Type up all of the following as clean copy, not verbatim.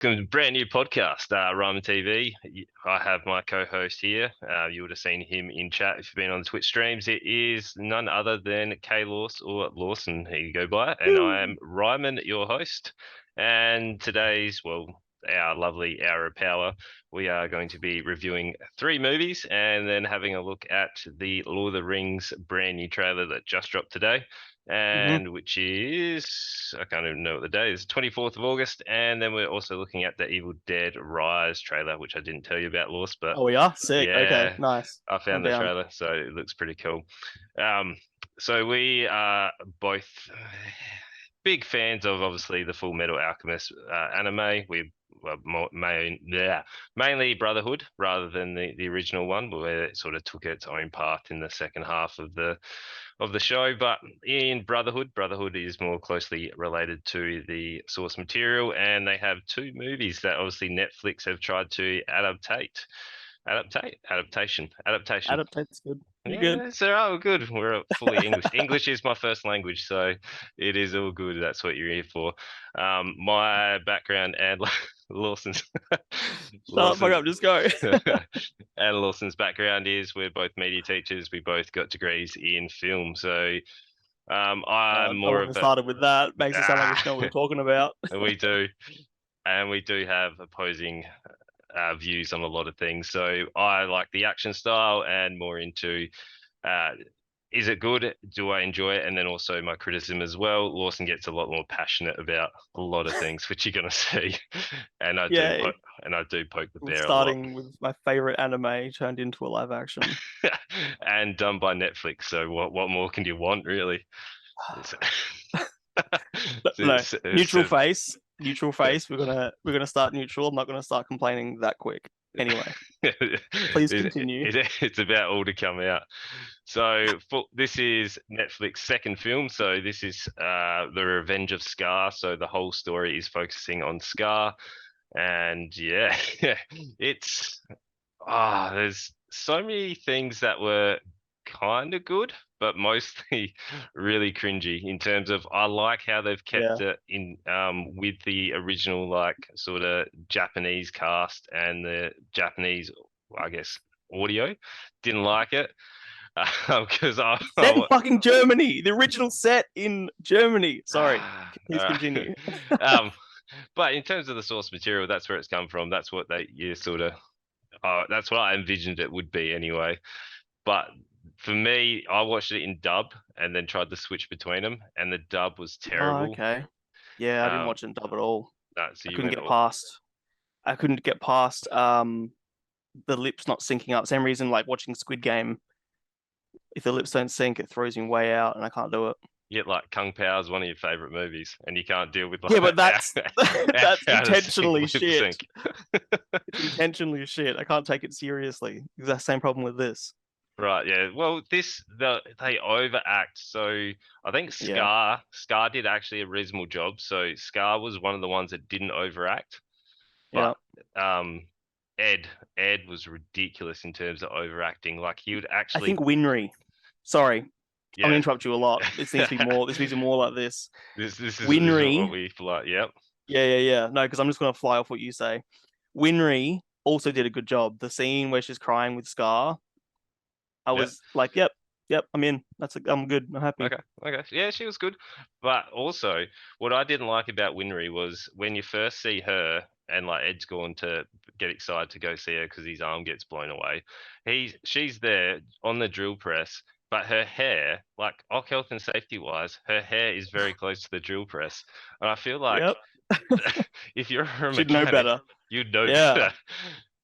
welcome to a brand new podcast, Ramen TV. I have my co-host here. You would have seen him in chat if you've been on the Twitch streams. It is none other than K Lawson, or Lawson, here you go by, and I am Ryman, your host. And today's, our lovely hour of power, we are going to be reviewing 3 movies and then having a look at the Lord of the Rings brand new trailer that just dropped today. And which is, I can't even know what the day is, 24th of August. And then we're also looking at the Evil Dead Rise trailer, which I didn't tell you about, Lewis, but Oh, we are sick. yeah, Okay, nice. I found the trailer, so it looks pretty cool. So we are both big fans of, obviously, the Full Metal Alchemist anime. We mainly Brotherhood rather than the original one, where it sort of took its own path in the second half of the show. But in Brotherhood is more closely related to the source material, and they have 2 movies that obviously Netflix have tried to adaptation. Adaptate's good. You're Yeah, good. so good. We're fully English. English is my first language, so it is all good. That's what you're here for. My background and Lawson's Shut the fuck up, just go. and Lawson's background is we're both media teachers. We both got degrees in film, so I'm more of a started with that. Makes it sound like we know what we're talking about. We do, and we do have opposing views on a lot of things. So I like the action style and more into is it good? Do I enjoy it? And then also my criticism as well. Lawson gets a lot more passionate about a lot of things, which you're gonna see. And I do poke the bear starting with my favorite anime turned into a live action. And done by Netflix. So what more can you want, really? Neutral face. We're gonna start neutral. I'm not gonna start complaining that quick. Anyway, please continue. It's about all to come out. So this is Netflix's second film. So this is The Revenge of Scar. So the whole story is focusing on Scar, and yeah, it's there's so many things that were kind of good, but mostly really cringy in terms of I like how they've kept it in with the original like sort of Japanese cast and the Japanese, I guess, audio. Didn't like it because set in fucking Germany. The original set in Germany. Sorry, please continue. But in terms of the source material, that's where it's come from. That's what that's what I envisioned it would be anyway. But for me, I watched it in dub and then tried to switch between them, and the dub was terrible. Oh, okay. Yeah, I didn't watch it in dub at all. No, so I couldn't get past the lips not syncing up. Same reason like watching Squid Game. If the lips don't sync, it throws me way out, and I can't do it. Yet, like Kung Pao is one of your favorite moes, and you can't deal with like yeah, but that's intentionally shit. It's intentionally shit. I can't take it seriously. Exact same problem with this. Right, yeah. Well, they overact. So I think Scar did actually a reasonable job. So Scar was one of the ones that didn't overact. But Ed was ridiculous in terms of overacting. Like he would actually. I think Winry. Sorry, I'm gonna interrupt you a lot. This needs to be more. This needs to be more like this. This is Winry. What we like. Yep. Yeah. No, because I'm just gonna fly off what you say. Winry also did a good job. The scene where she's crying with Scar. I was like, yep, I'm in. I'm good. I'm happy. Okay. Yeah, she was good. But also, what I didn't like about Winry was when you first see her and like Ed's gone to get excited to go see her because his arm gets blown away. She's there on the drill press, but her hair, like off health and safety wise, her hair is very close to the drill press. And I feel like if you're a mechanic, she'd know better. You'd know better.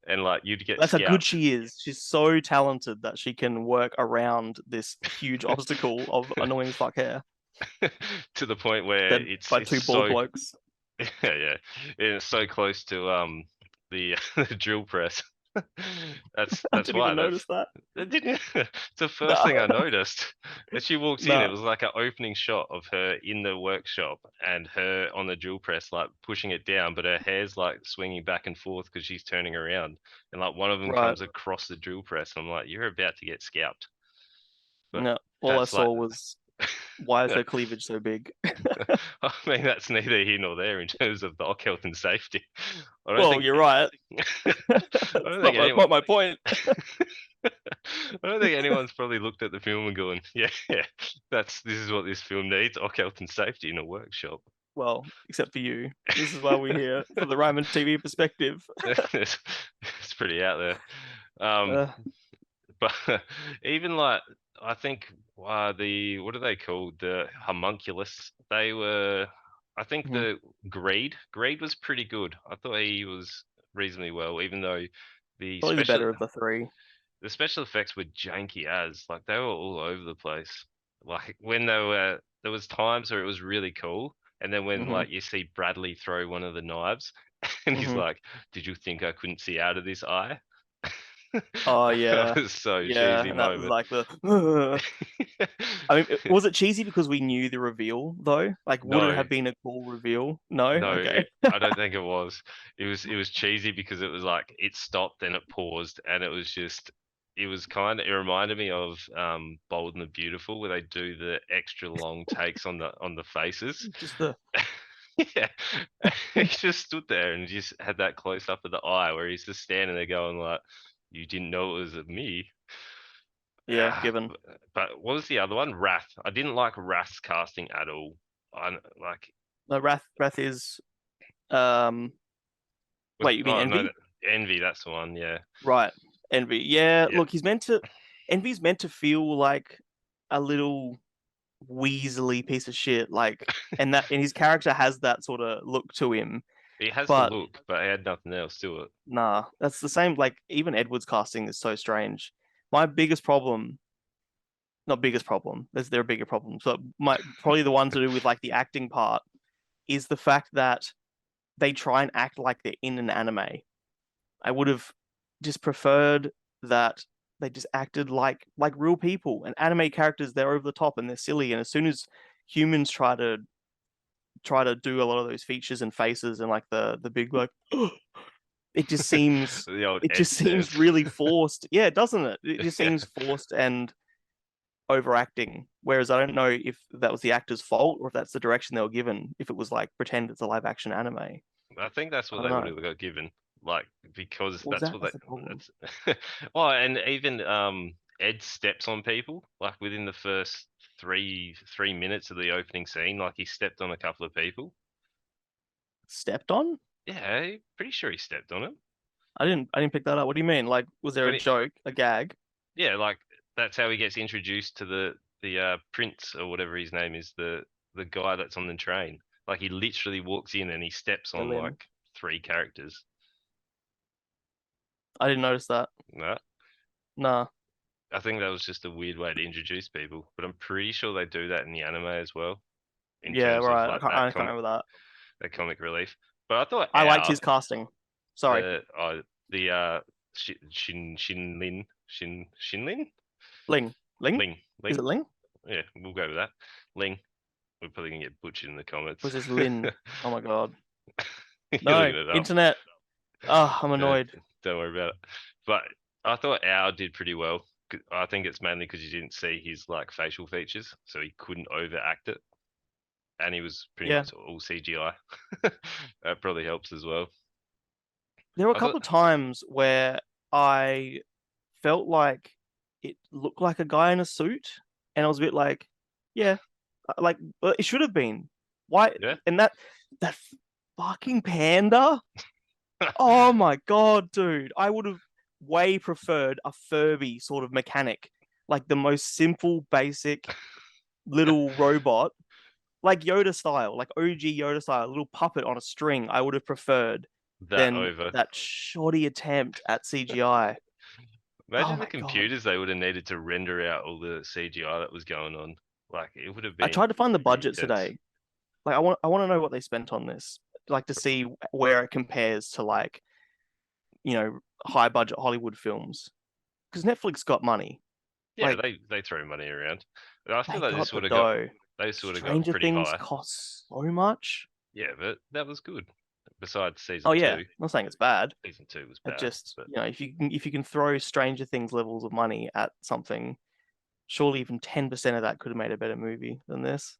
And like you'd get that's how good she is. She's so talented that she can work around this huge obstacle of annoying fuck hair. To the point where it's by two bald blokes. Yeah. It's so close to the drill press. That's I didn't why even notice that. Didn't you? It's the first thing I noticed. As she walks in, it was like an opening shot of her in the workshop and her on the drill press, like pushing it down, but her hair's like swinging back and forth because she's turning around, and like one of them comes across the drill press. And I'm like, you're about to get scalped. But no, all I saw was Why is her cleavage so big? I mean, that's neither here nor there in terms of the health and safety. I don't Well, think. you're right. I don't think anyone. Not my point. I don't think anyone's probably looked at the film and going, "Yeah, this is what this film needs: health and safety in a workshop." Well, except for you. This is why we're here for the Ryman TV perspective. It's pretty out there. Uh, But even like I think the what are they called? The homunculus. They were. I think Mhm. the Greed was pretty good. I thought he was reasonably well, even though the Probably the special better of the three. the special effects were janky as like they were all over the place. Like when there was times where it was really cool, and then when hmm like you see Bradley throw one of the knives, and he's hmm like, "Did you think I couldn't see out of this eye?" Oh That yeah, was so yeah, cheesy and that was moment. like the. I mean, was it cheesy because we knew the reveal though? Like, would it No, have been a cool reveal? No. no, Okay. I don't think it was. It was cheesy because it was like it stopped, then it paused, and it was just it reminded me of Bold and the Beautiful where they do the extra long takes on the faces. Just the Yeah. He just stood there and just had that close up of the eye where he's just standing there going like, "You didn't know it was me." yeah, given. But what was the other one? Wrath. I didn't like Wrath's casting at all. I like No, Wrath is um. Wait, you mean oh no, Envy? Envy. That's the one. Yeah, Right, Envy. Yeah, yeah. look, Envy's meant to feel like a little weaselly piece of shit, like, and his character has that sort of look to him. He has the But look, but he had nothing else to it. nah, that's the same. Like, even Edward's casting is so strange. My biggest problem, not biggest problem, there are bigger problems, but my probably the one to do with like the acting part is the fact that they try and act like they're in an anime. I would have just preferred that they just acted like real people. And anime characters, they're over the top and they're silly. And as soon as humans try to do a lot of those features and faces and like the big like it just seems The old it Ed just seems stares. really forced. Yeah, doesn't it? It just seems forced and overacting. Whereas I don't know if that was the actor's fault or if that's the direction they were given. If it was like pretend it's a live action anime. I I think that's what don't they would know. have got given, like because What was that's that? what That's the problem. that's. Oh, and even Ed steps on people like within the first three minutes of the opening scene, like he stepped on a couple of people. Stepped on? Yeah, pretty sure he stepped on him. I didn't pick that up. What do you mean? Like, was there a When he, joke, a gag? yeah, like that's how he gets introduced to the prince or whatever his name is, the guy that's on the train. Like he literally walks in and he steps on Berlin. like three characters. I didn't notice that. No, Nah. I think that was just a weird way to introduce people, but I'm pretty sure they do that in the anime as well, in Yeah, terms of right. like I can't remember that. that comic relief. But I thought I liked his casting. Sorry. the the Shinlin Ling. Ling? Ling Is it Ling. Ling? Yeah, we'll go with that. Ling. We're probably gonna get butchered in the Or is comments. this Lin? Oh my god. You're No. looking it up. Internet. Oh, I'm Uh, annoyed. don't worry about it. But I thought Ao did pretty well. I think it's mainly because you didn't see his like facial features, so he couldn't overact it, and he was pretty Yeah. much all CGI. That probably helps as well. There were a I thought, couple of times where I felt like it looked like a guy in a suit, and I was a bit like, yeah, like it should have been. Why? yeah, And that fucking panda. Oh my god, dude! I would have way preferred a Furby sort of mechanic, like the most simple, basic little robot, like Yoda style, like OG Yoda style, a little puppet on a string. I would have preferred that than over. that shoddy attempt at CGI. Oh Imagine the my god! computers they would have needed to render out all the CGI that was going on. Like it would have I been tried to find the pretty budget intense. today. Like I want to know what they spent on this, like to see where it compares to like high budget Hollywood films because Netflix got money. Yeah, Like they throw money around. But I feel they like got the dough. this would have got Stranger pretty Things high. costs so much. Yeah, but that was good. Besides Oh season yeah, I'm two, not saying it's bad. season two was It bad. just But if you can throw Stranger Things levels of money at something, surely even 10% of that could have made a better movie than this.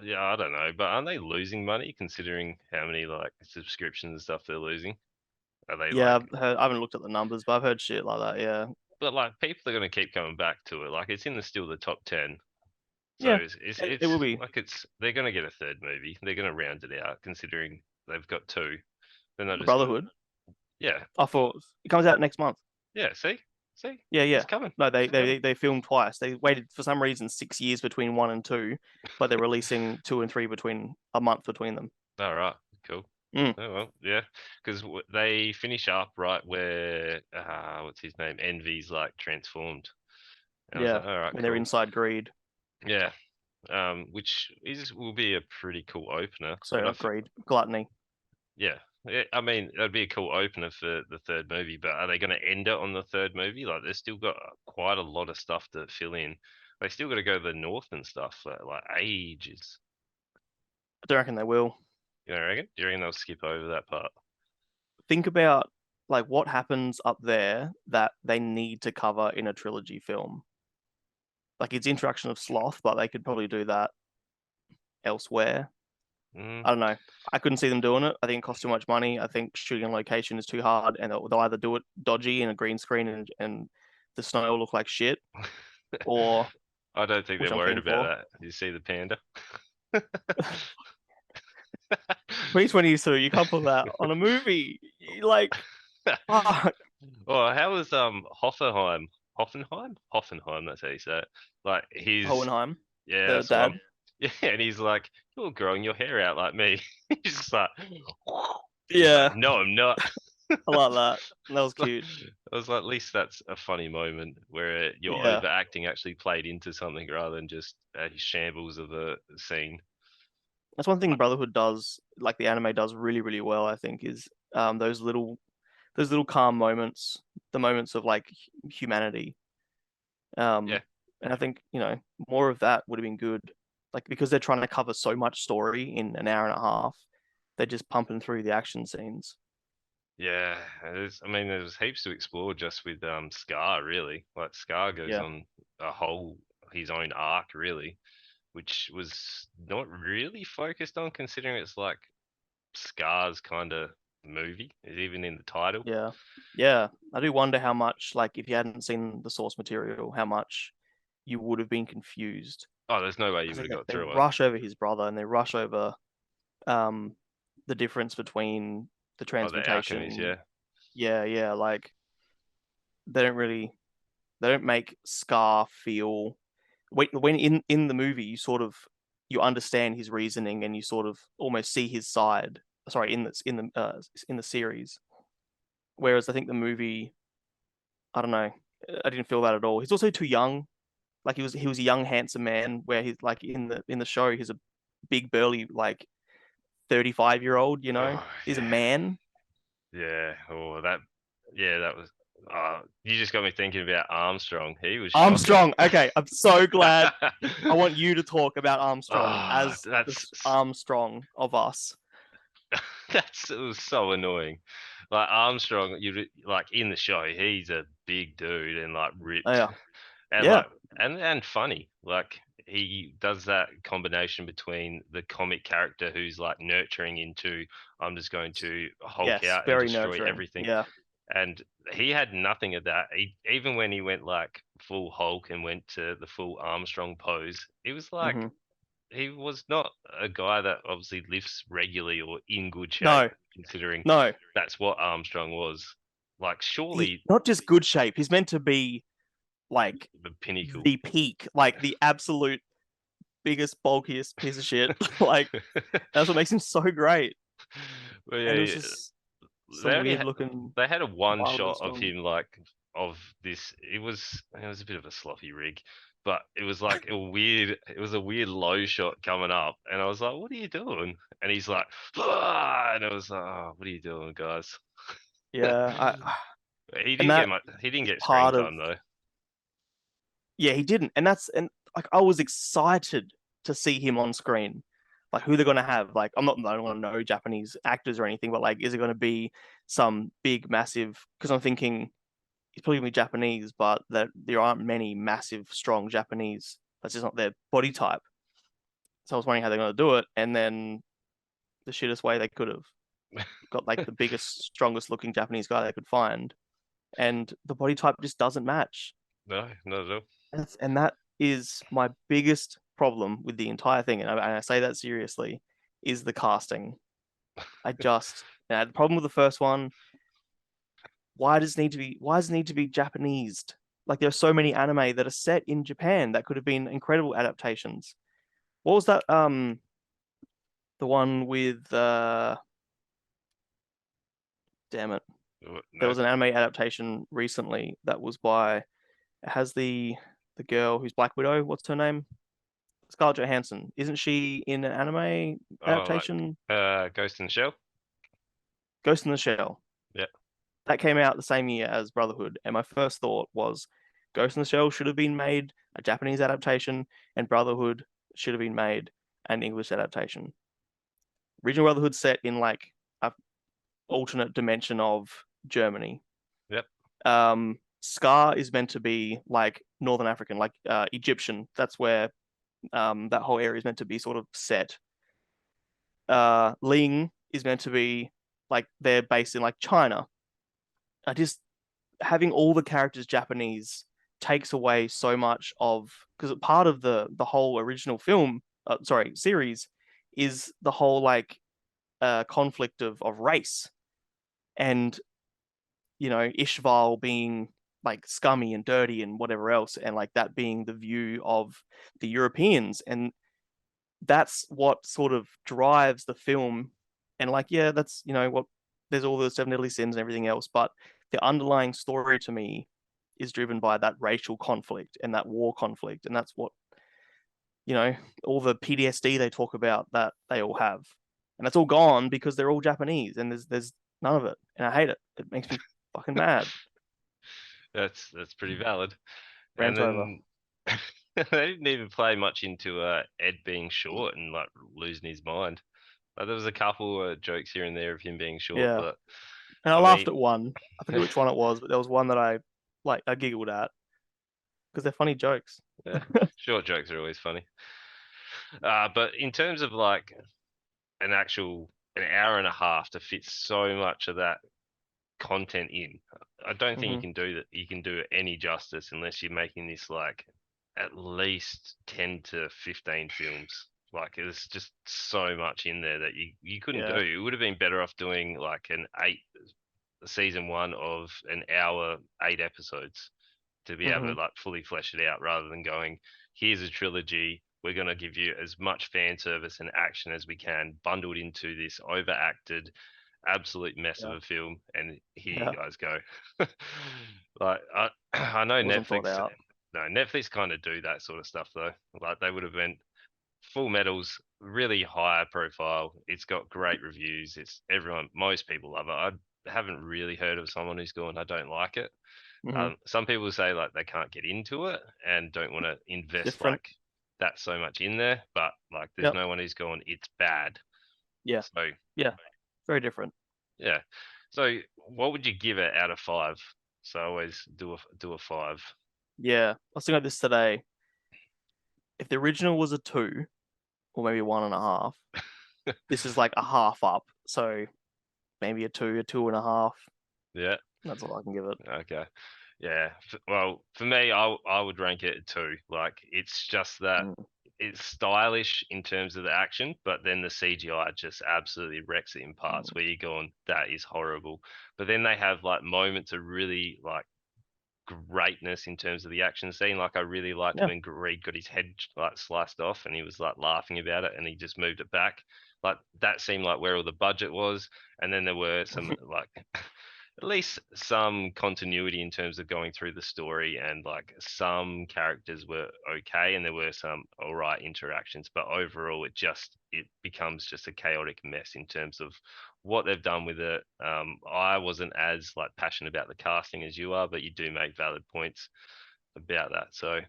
Yeah, I don't know, but aren't they losing money considering how many like subscriptions and stuff they're losing? Are they Yeah, like? I haven't looked at the numbers, but I've heard shit like that. Yeah, But like people are gonna keep coming back to it. Like it's in the still the top 10. So yeah, it's it will be like they're gonna get a third movie. They're gonna round it out considering they've got two. They're not the just gonna. Brotherhood. Yeah, I thought it comes out next month. yeah. See, Yeah, it's yeah. coming. No, they It's coming. they they filmed twice. They waited for some reason 6 years between one and two, but they're releasing two and three between a month between them. All right, cool. Mm, Oh well, yeah, because they finish up right where what's his name? Envy's like transformed. And I was yeah, like, all right, when they're cool. inside Greed. Yeah, which is will be a pretty cool opener. So But not Greed, Gluttony. yeah, I mean that'd be a cool opener for the third movie. But are they going to end it on the third movie? Like they've still got quite a lot of stuff to fill in. They still got to go to the north and stuff for like ages. I don't reckon they will. You know, reckon? Do you reckon they'll skip over that part? Think about like what happens up there that they need to cover in a trilogy film. Like it's introduction of Sloth, but they could probably do that elsewhere. Mm. I don't know. I couldn't see them doing it. I think it costs too much money. I think shooting on location is too hard, and they'll either do it dodgy in a green screen and the snow will look like shit, or I don't think which they're I'm worried keen about for. that. You see the panda? 2022, you can't put that on a movie. Like, fuck. Oh, how was Hoffenheim? Hoffenheim, that's how you say it. Like his Hohenheim, yeah, the that's the one. dad. Yeah, and he's like, "You're growing your hair out like me." He's just like, he's like, Yeah, "No, I'm not." I like that. That was Like, cute. I was like, at least that's a funny moment where your Yeah, overacting actually played into something rather than just a shambles of a scene. that's one thing Brotherhood does, like the anime does really, really well. I think is those little calm moments, the moments of like humanity. Yeah, And I think, more of that would have been good. Like because they're trying to cover so much story in an hour and a half, they're just pumping through the action scenes. yeah. I mean, there's heaps to explore just with Scar, really. Like Scar goes Yeah. on a whole his own arc, really, which was not really focused on, considering it's like Scar's kind of movie, is even in the title. Yeah. Yeah. I do wonder how much, like, if you hadn't seen the source material, how much you would have been confused. Oh, there's no way you Because would have they, got they through it. rush over his brother and they rush over um the difference between the Oh, the alchemist, transmutation. yeah. Yeah, yeah. Like they don't really they don't make Scar feel when in the movie you understand his reasoning and you sort of almost see his side. Sorry, in the series. Whereas I think the movie, I don't know, I didn't feel that at all. He's also too young. Like he was a young handsome man. Where he's like in the show he's a big burly like 35-year-old. Oh, He's a yeah. man. Yeah. Oh, yeah, that was. You just got me thinking about Armstrong. He was shocking. Armstrong. Okay, I'm so glad. I want you to talk about Armstrong Oh, as the Armstrong of us. it was so annoying. Like Armstrong, like in the show, he's a big dude and like Oh, ripped yeah, and yeah. like and funny. Like he does that combination between the comic character who's like nurturing into I'm just going to Hulk Yes, out and very destroy nurturing. everything. Yeah. And he had nothing of that. Even when he went like full Hulk and went to the full Armstrong pose, it was like Hmm. he was not a guy that obviously lifts regularly or in good shape, No, considering no. that's what Armstrong was. Like, He's surely not just good shape. He's meant to be like the pinnacle. the peak, like the absolute biggest, bulkiest piece of shit. Like that's what makes him so great. Well, And it was yeah, just they some only weird looking they had a one wildly shot of strong. him like of this. It was a bit of a sloppy rig, but it was like it was a weird low shot coming up, and I was like, "What are you doing?" And he's like, "Ah," and I was like, "Oh, what are you doing, guys?" Yeah, He and didn't get that much. He didn't is get screen part of time though. yeah, he didn't. And like I was excited to see him on screen. Like who they're gonna have. Like I don't want to know Japanese actors or anything, but like is it gonna be some big massive because I'm thinking he's probably gonna be Japanese, but that there aren't many massive, strong Japanese. That's just not their body type. So I was wondering how they're gonna do it, and then the shittest way they could have got like the biggest, strongest looking Japanese guy they could find, and the body type just doesn't match. No, not at all. And that is my biggest problem with the entire thing, and I say that seriously, is the casting. The problem with the first one. Why does it need to be Japanesed? Like there are so many anime that are set in Japan that could have been incredible adaptations. What was that? The one with damn it. There No. was an anime adaptation recently that was by it has the girl who's Black Widow. What's her name? Scarlett Johansson. Isn't she in an anime Oh, adaptation? Ghost in the Shell. Ghost in the Shell. Yeah. That came out the same year as Brotherhood, and my first thought was Ghost in the Shell should have been made a Japanese adaptation, and Brotherhood should have been made an English adaptation. Original Brotherhood set in like a alternate dimension of Germany. Yep. Scar is meant to be like Northern African, like Egyptian. That's where that whole area is meant to be sort of set. Ling is meant to be like they're based in like China. I just having all the characters Japanese takes away so much of because part of the whole original series is the whole like conflict of race and Ishval being like scummy and dirty and whatever else, and like that being the view of the Europeans, and that's what sort of drives the film. And like, yeah, that's what there's all the seven deadly sins and everything else, but the underlying story to me is driven by that racial conflict and that war conflict, and that's what all the PTSD they talk about that they all have, and that's all gone because they're all Japanese, and there's none of it, and I hate it. It makes me fucking mad. That's pretty valid. And Rant over. then they didn't even play much into Ed being short and like losing his mind. Like, there was a couple jokes here and there of him being short, Yeah, but and I I laughed mean, at one. I forget which one it was, but there was one that I giggled at because they're funny jokes. yeah, short jokes are always funny. But in terms of like an hour and a half to fit so much of that content in, I don't think you Hmm. can do that. You can do it any justice unless you're making this like at least 10 to 15 films. Like there's just so much in there that you couldn't do. Yeah. It would have been better off doing like season one of an hour, 8 episodes to be able Hmm. to like fully flesh it out rather than going, here's a trilogy. We're going to give you as much fan service and action as we can, bundled into this overacted, absolute mess of Yeah. a film. And here you Yeah. guys go. Like, I know It wasn't thought Netflix, out. no, Netflix kind of do that sort of stuff though. Like, they would have been Full Metal's really high profile. It's got great reviews. Most people love it. I haven't really heard of someone who's gone, I don't like it. Hmm. Some people say like they can't get into it and don't want to It's invest different. like that so much in there, but like there's Yep. no one who's gone, it's bad. Yeah. So Yeah. Very different. yeah. So what would you give it out of 5? So I always do a 5. Yeah. I was thinking about this today. If the original was a 2 or maybe 1.5, this is like a half up. So maybe a 2, a 2.5. Yeah. That's all I can give it. Okay. Yeah. Well, for me, I would rank it at 2. Like it's just that Mm. it's stylish in terms of the action, but then the CGI just absolutely wrecks it in parts Mm. where you're going, that is horrible. But then they have like moments of really like greatness in terms of the action scene. Like I really liked Yeah. when Reed got his head like sliced off and he was like laughing about it and he just moved it back. Like that seemed like where all the budget was. And then there were some like at least some continuity in terms of going through the story, and like some characters were okay and there were some all right interactions, but overall it becomes just a chaotic mess in terms of what they've done with it. I wasn't as like passionate about the casting as you are, but you do make valid points about that. So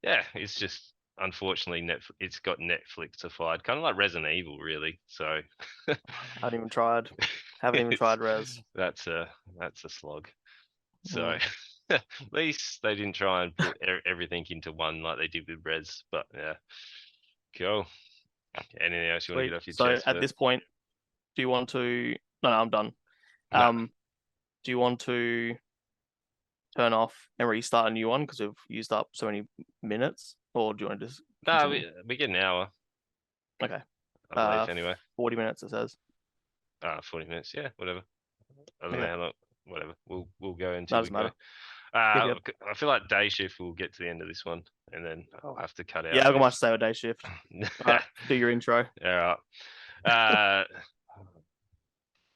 yeah, it's just unfortunately it's got Netflixified, kind of like Resident Evil, really. So I haven't even tried. Haven't even it's tried Res. that's a slog. So Mm. At least they didn't try and put everything into one like they did with Rez. But yeah, cool. Anything else you want to Sweet. get off your So chest at first? this point, do you want to? No, I'm done. No, Do you want to turn off and restart a new one because we've used up so many minutes, or do you want to just no, continue? we get an hour, Okay. I believe, anyway. 40 minutes it says. 40 minutes, yeah, whatever. I don't know Okay. how long. Whatever. We'll go until we Doesn't go. matter. Yep. I feel like day shift will get to the end of this one, and then I'll have to cut Yeah, out I've got much this. to say with day shift. All right, do your intro. All right.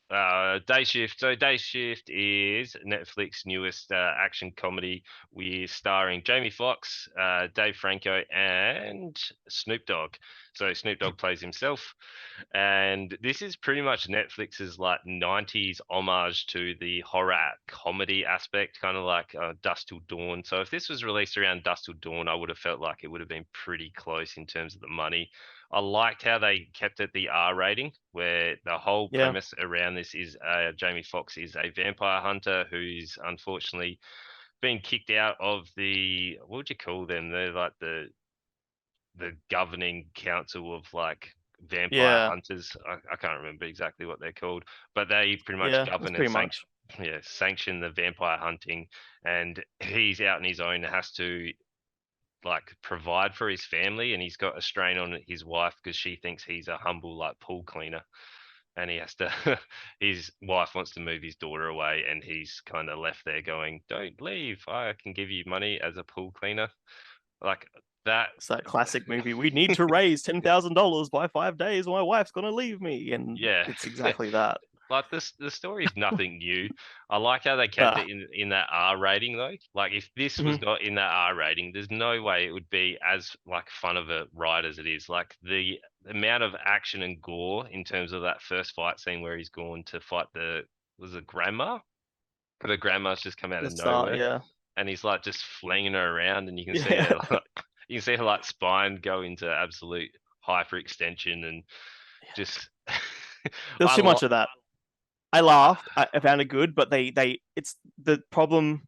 Day Shift. So Day Shift is Netflix's newest action comedy with starring Jamie Foxx, Dave Franco, and Snoop Dogg. So Snoop Dogg plays himself, and this is pretty much Netflix's like '90s homage to the horror comedy aspect, kind of like Dusk Till Dawn. So if this was released around Dusk Till Dawn, I would have felt like it would have been pretty close in terms of the money. I liked how they kept it the R rating, where the whole Yeah. premise around this is Jamie Foxx is a vampire hunter who's unfortunately been kicked out of the, what would you call them? They're like the governing council of like vampire Yeah. hunters. I can't remember exactly what they're called, but they pretty much Yeah. That's govern and pretty much. sanction the vampire hunting. And he's out on his own, has to like provide for his family, and he's got a strain on his wife because she thinks he's a humble like pool cleaner, and he has to his wife wants to move his daughter away, and he's kind of left there going, don't leave, I can give you money as a pool cleaner, like that. It's that classic movie. We need to raise $10,000 by 5 days, or my wife's gonna leave me, and Yeah. it's exactly that. Like this, the story is nothing new. I like how they kept Uh, it in that R rating though. Like if this was mhm. not in that R rating, there's no way it would be as like fun of a ride as it is. Like the amount of action and gore in terms of that first fight scene where he's gone to fight the grandma. The grandma's just come out The of start, nowhere, yeah, and he's like just flinging her around, and you can see yeah. her like, you can see her like spine go into absolute hyperextension and just. There's I too lo- much of that. I laughed. I found it good, but it's the problem,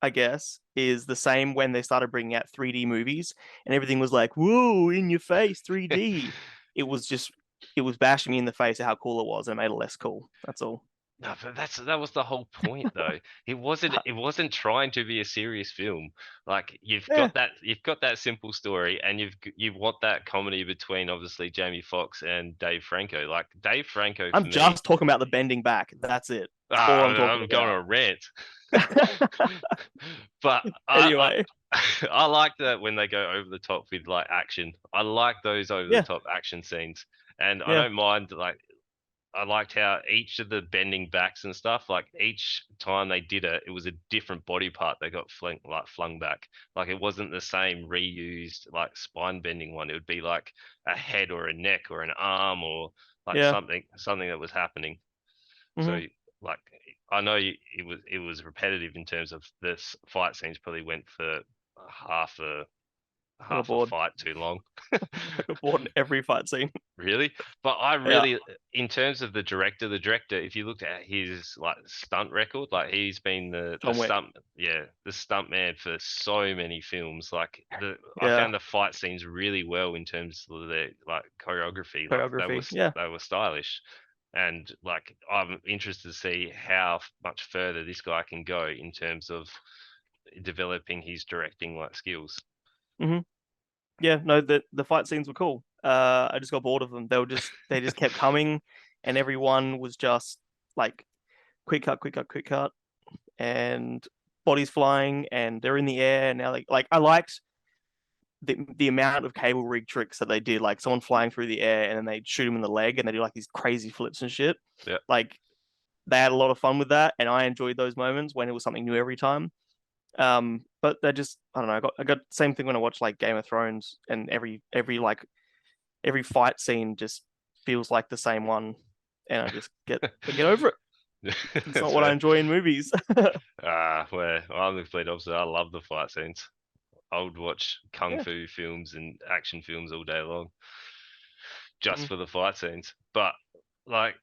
I guess, is the same when they started bringing out 3D movies and everything was like, whoa, in your face, 3D. It was just, it was bashing me in the face at how cool it was and it made it less cool. That's all. No, but that was the whole point though. It wasn't trying to be a serious film. Like Yeah, you've got that simple story, and you want that comedy between obviously Jamie Foxx and Dave Franco. Like Dave Franco for I'm me, just talking about the bending back. That's it. That's all I'm talking I'm going on about. a rant. But Anyway, I like that when they go over the top with like action. I like those over the yeah, top action scenes, and I yeah, don't mind like I liked how each of the bending backs and stuff, like each time they did it, it was a different body part they got flung back. Like it wasn't the same reused like spine bending one. It would be like a head or a neck or an arm or like yeah. something that was happening. So Hmm. like I know it was repetitive in terms of this fight scenes probably went for half a I got half a bored. fight too long. I got bored in every fight scene. Really? But I Yeah, really, in terms of the director, if you looked at his like stunt record, like he's been John Wick. the stunt man for so many films. Like I Yeah, found the fight scenes really well in terms of the like choreography. Like choreography. Yeah. they were stylish, and like I'm interested to see how much further this guy can go in terms of developing his directing like skills. Hmm. Yeah, no, the fight scenes were cool. I just got bored of them. They just kept coming, and everyone was just like quick cut, quick cut, quick cut, and bodies flying, and they're in the air. And now, like I liked the amount of cable rig tricks that they did, like someone flying through the air, and then they shoot him in the leg, and they do like these crazy flips and shit. Yeah. Like they had a lot of fun with that, and I enjoyed those moments when it was something new every time. But they just, I don't know. I got the same thing when I watch like Game of Thrones, and every fight scene just feels like the same one, and I get over it. It's not That's what I fair. enjoy in movies. Where I'm the complete opposite. I love the fight scenes. I would watch kung Yeah. fu films and action films all day long just Mm. for the fight scenes. But like,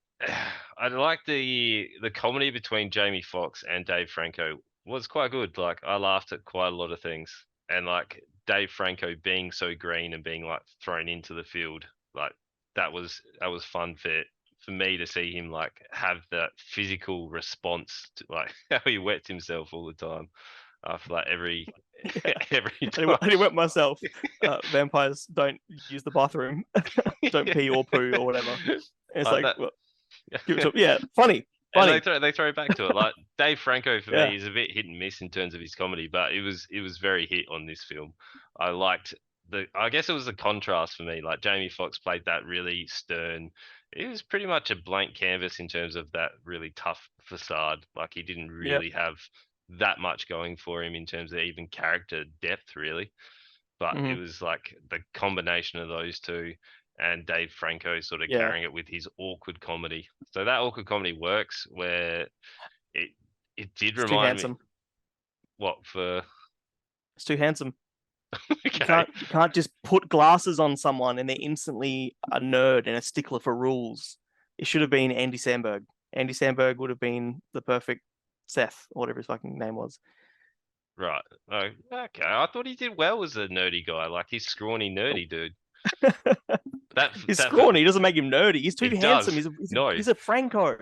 I like the comedy between Jamie Foxx and Dave Franco. was quite good. Like I laughed at quite a lot of things, and like Dave Franco being so green and being like thrown into the field, like that was fun for me to see him like have that physical response to like how he wets himself all the time after like every Yeah, every I time. didn't wet myself. Vampires don't use the bathroom, don't pee or poo or whatever. And it's Like like, that. well, give it to him. Yeah, funny, And funny. they throw back to it. Like Dave Franco for Yeah, me is a bit hit and miss in terms of his comedy, but it was very hit on this film. I liked I guess it was a contrast for me. Like Jamie Foxx played that really stern. It was pretty much a blank canvas in terms of that really tough facade. Like he didn't yeah, really have that much going for him in terms of even character depth, really. But it hmm was like the combination of those two and Dave Franco sort of yeah. carrying it with his awkward comedy. So that awkward comedy works where it it did It's too remind me handsome. what for It's too handsome. You okay. can't just put glasses on someone and they're instantly a nerd and a stickler for rules. It should have been Andy Samberg. Andy Samberg would have been the perfect Seth, or whatever his fucking name was. Right. Oh, okay. I thought he did well as a nerdy guy. Like he's scrawny nerdy dude. That He's that scrawny. He doesn't make him nerdy. He's too it handsome. does. No. He's a Franco.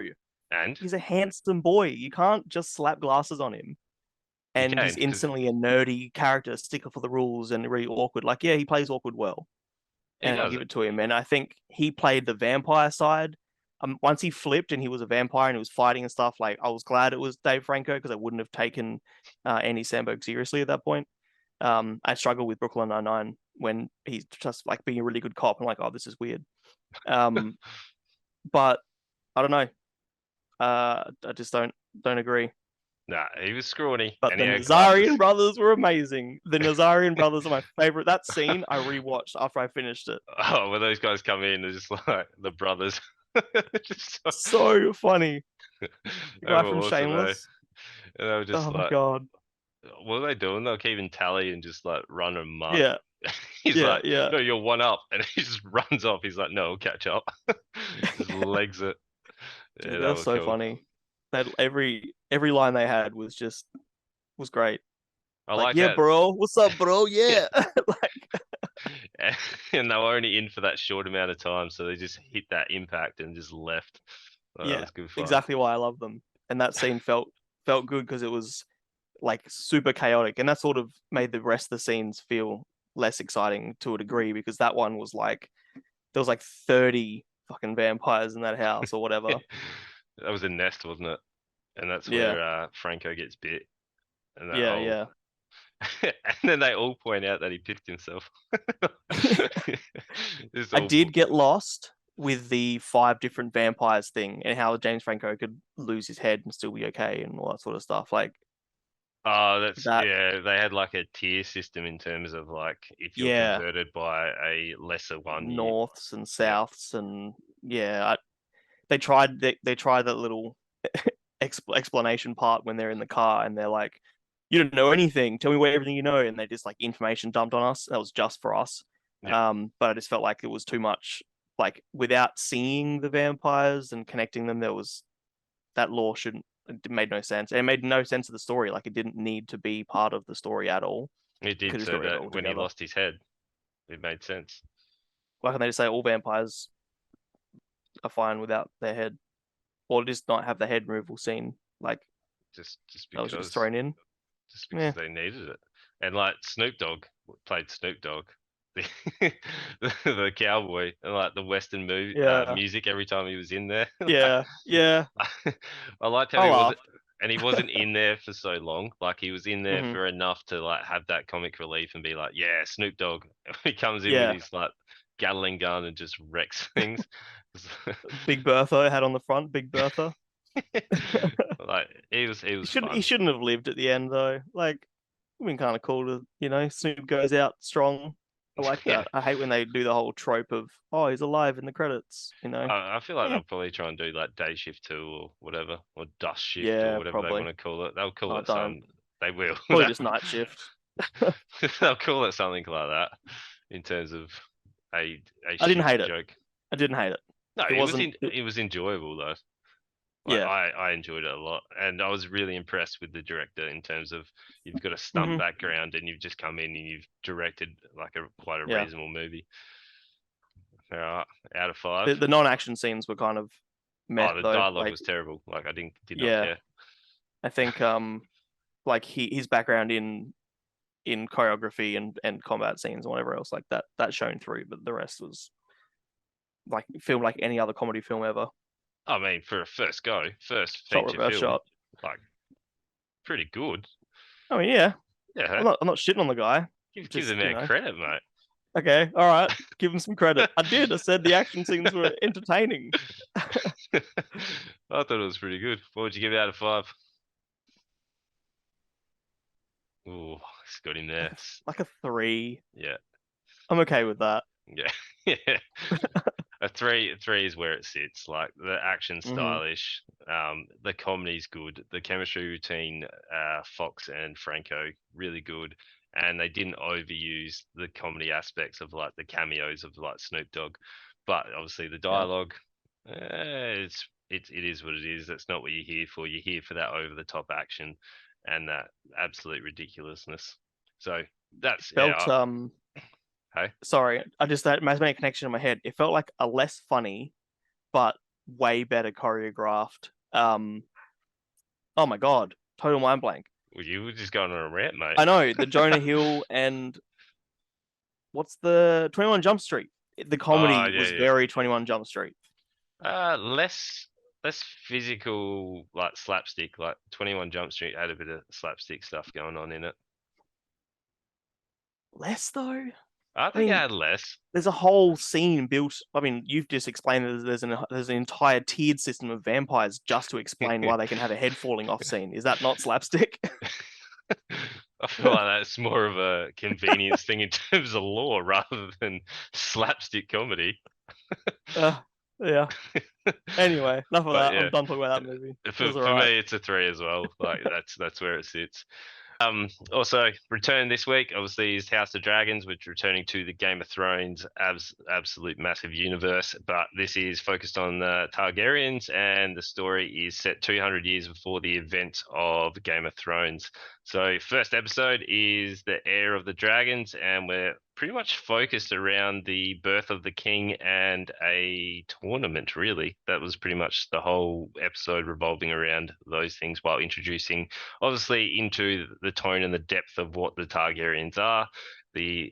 And He's a handsome boy. You can't just slap glasses on him you and can he's because instantly a nerdy character, sticker for the rules, and really awkward. Like, yeah, he plays awkward well, he and I'll does give it. it to him. And I think he played the vampire side. Once he flipped and he was a vampire and he was fighting and stuff, like I was glad it was Dave Franco because I wouldn't have taken Andy Samberg seriously at that point. I struggle with Brooklyn Nine-Nine when he's just like being a really good cop. I'm like, oh, this is weird. Um, but I don't know. I just don't agree. Nah, he was scrawny But and the he had glasses. Nazarian brothers were amazing. The Nazarian brothers are my favorite. That scene I rewatched after I finished it. Oh, when those guys come in, they're just like the brothers. Just so, So funny. The they guy were from awesome, eh? Shameless. And they were just Oh my like, god. what are they doing? They're keeping tally and just like run amok. Yeah, He's yeah, like, yeah. no, you're one up. And he just runs off. He's like, no, I'll catch up. Just legs it. Yeah, Dude, that that's was so cool. funny. That every line they had was great. I Like, like yeah, that. bro. What's up, bro? Yeah. Yeah. Like, And they were only in for that short amount of time. So they just hit that impact and just left. Oh, that yeah, was good fun. exactly why I love them. And that scene felt good because it was like super chaotic, and that sort of made the rest of the scenes feel less exciting to a degree because that one was like there was like 30 fucking vampires in that house or whatever. That was a nest, wasn't it? And that's Yeah, where Franco gets bit. And that yeah, whole. yeah. And then they all point out that he picked himself. Just I all. did get lost with the 5 different vampires thing and how James Franco could lose his head and still be okay and all that sort of stuff. Like Oh, that's that, yeah. They had like a tier system in terms of like if you're yeah, converted by a lesser one, you norths and yeah. souths and yeah, they tried that little explanation part when they're in the car and they're like, "You don't know anything. Tell me what everything you know." And they just like information dumped on us. That was just for us. Yeah. But I just felt like it was too much. Like without seeing the vampires and connecting them, there was that lore shouldn't. It made no sense. It made no sense of the story. Like it didn't need to be part of the story at all. It Could did so destroy it that when he altogether. lost his head, it made sense. Why can't they just say all vampires are fine without their head, or just not have the head removal scene? Like Just that was just because thrown in. just Yeah, because they needed it. And like Snoop Dogg played Snoop Dogg, the, the cowboy, and like the Western yeah, music every time he was in there. yeah, yeah. I liked how I he laughed. wasn't, and he wasn't in there for so long. Like he was in there hmm for enough to like have that comic relief and be like, yeah, Snoop Dogg. He comes in with Yeah, his like Gatling gun and just wrecks things. Big Bertha had on the front. Big Bertha. Like he was He fun. shouldn't have lived at the end though. Like, it'd been kind of cool to Snoop goes out strong. I like Yeah. that. I hate when they do the whole trope of oh he's alive in the credits. I feel like Eh, they'll probably try and do like day shift 2 or whatever, or dust shift or yeah, whatever they want probably. to call it. They'll call I it don't. some. They will. Probably just night shift. They'll call it something like that in terms of a I didn't shift hate it. joke. I didn't hate it. No, It it was wasn't. it was enjoyable though. Like Yeah. I enjoyed it a lot, and I was really impressed with the director in terms of you've got a stunt Mhm. background and you've just come in and you've directed like quite a Yeah. reasonable movie. All right, out of 5. The non-action scenes were kind of meh Oh, the though. dialogue Like, was terrible. Like I did not yeah, care. I think like his background in choreography and combat scenes and whatever else like that shone through, but the rest was like filmed like any other comedy film ever. I mean, for a first Shot feature reverse film, shot. like pretty good. I mean, yeah, Yeah, I'm not shitting on the guy. give the Just man credit, mate. okay, all right, give him some credit. I did. I said the action scenes were entertaining. I thought it was pretty good. What would you give it out of 5? Ooh, it's got him there. Like a 3. Yeah, I'm okay with that. yeah, yeah. A three is where it sits. Like the action's Hmm. stylish, the comedy's good, the chemistry between Fox and Franco really good, and they didn't overuse the comedy aspects of like the cameos of like Snoop Dogg, but obviously the Yeah, dialogue, it is what it is. That's not what you're here for. You're here for that over the top action and that absolute ridiculousness. So that's felt hey. sorry, I just that made a connection in my head. It felt like a less funny, but way better choreographed. Oh my god, total mind blank. Well, you were just going on a rant, mate. I know the Jonah Hill and what's the 21 Jump Street. The Oh comedy yeah, was yeah. very 21 Jump Street. Less physical, like slapstick. Like 21 Jump Street had a bit of slapstick stuff going on in it. Less though. I I think it mean, had less. there's a whole scene built. I mean, you've just explained that there's an entire tiered system of vampires just to explain why they can have a head falling off scene. Is that not slapstick? I feel like that's more of a convenience thing in terms of lore rather than slapstick comedy. Yeah. Anyway, enough of But that. yeah, I'm done talking about that movie. It was for alright. me, it's a 3 as well. Like that's where it sits. Also return this week, obviously, is House of Dragons, which returning to the Game of Thrones absolute massive universe. But this is focused on the Targaryens, and the story is set 200 years before the events of Game of Thrones. So first episode is the Heir of the Dragons, and we're pretty much focused around the birth of the king and a tournament, really. That was pretty much the whole episode revolving around those things, while introducing obviously into the tone and the depth of what the Targaryens are, the